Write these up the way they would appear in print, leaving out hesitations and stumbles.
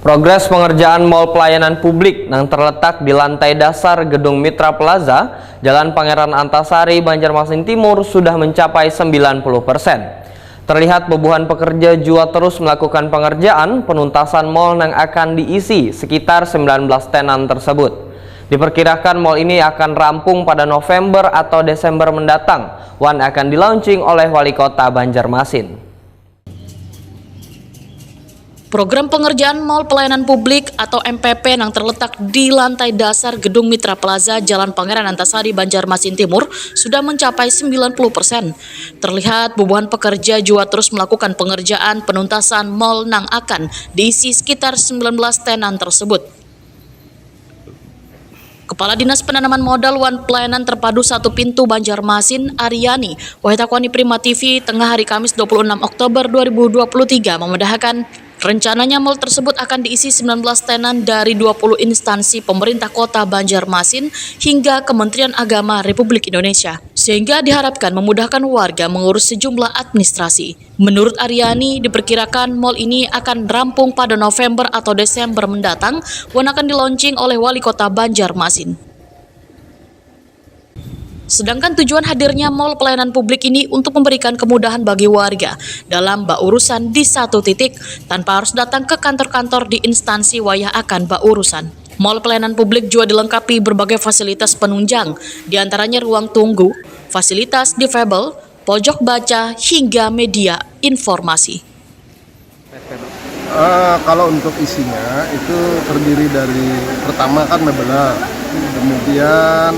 Progres pengerjaan Mall Pelayanan Publik yang terletak di lantai dasar Gedung Mitra Plaza, Jalan Pangeran Antasari, Banjarmasin Timur sudah mencapai 90%. Terlihat puluhan pekerja juga terus melakukan pengerjaan penuntasan mall yang akan diisi sekitar 19 tenan tersebut. Diperkirakan mall ini akan rampung pada November atau Desember mendatang, dan akan dilaunching oleh Wali Kota Banjarmasin. Program pengerjaan Mall Pelayanan Publik atau MPP yang terletak di lantai dasar Gedung Mitra Plaza, Jalan Pangeran Antasari, Banjarmasin Timur sudah mencapai 90%. Terlihat puluhan pekerja juga terus melakukan pengerjaan penuntasan mall yang akan diisi sekitar 19 tenan tersebut. Kepala Dinas Penanaman Modal wan Pelayanan Terpadu Satu Pintu Banjarmasin, Aryani Wahitakwani Prima TV, tengah hari Kamis 26 Oktober 2023 memudahkan rencananya mal tersebut akan diisi 19 tenan dari 20 instansi pemerintah kota Banjarmasin hingga Kementerian Agama Republik Indonesia, sehingga diharapkan memudahkan warga mengurus sejumlah administrasi. Menurut Aryani, diperkirakan mal ini akan rampung pada November atau Desember mendatang dan akan dilaunching oleh Wali Kota Banjarmasin. Sedangkan tujuan hadirnya Mall Pelayanan Publik ini untuk memberikan kemudahan bagi warga dalam urusan di satu titik tanpa harus datang ke kantor-kantor di instansi wayah akan urusan. Mall Pelayanan Publik juga dilengkapi berbagai fasilitas penunjang, diantaranya ruang tunggu, fasilitas difabel, pojok baca, hingga media informasi. Kalau untuk isinya itu terdiri dari pertama kan mebeler, kemudian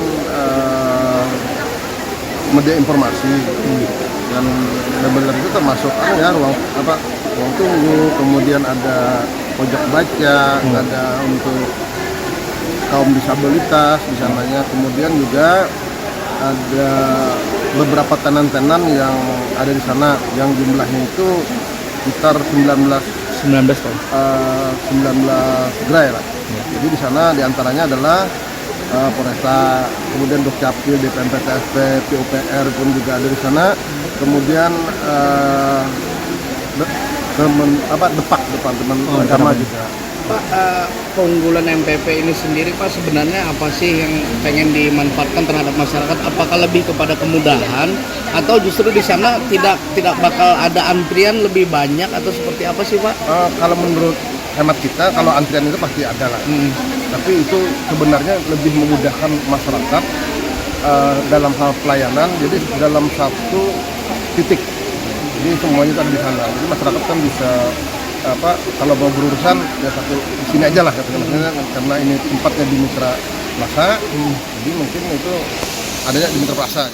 media informasi, dan mebeler itu termasuk ruang tunggu, kemudian ada pojok baca, ada untuk kaum disabilitas di sananya, kemudian juga ada beberapa tenan-tenan yang ada di sana yang jumlahnya itu sekitar 19 gerai lah. Jadi di sana diantaranya adalah Polresta, kemudian Dukcapil, DPMPTSP, PUPR pun juga ada di sana. Kemudian Departemen Agama juga. Pak, keunggulan MPP ini sendiri Pak sebenarnya apa sih yang pengen dimanfaatkan terhadap masyarakat? Apakah lebih kepada kemudahan atau justru di sana tidak bakal ada antrian lebih banyak atau seperti apa sih Pak? Kalau menurut hemat kita, kalau antrian itu pasti ada lah. Tapi itu sebenarnya lebih memudahkan masyarakat dalam hal pelayanan. Jadi dalam satu titik, jadi semuanya ada di sana. Jadi masyarakat kan bisa kalau mau berurusan ya satu di sini aja lah karena ini tempatnya di Mitra Plaza. Jadi mungkin itu adanya di Mitra Plaza.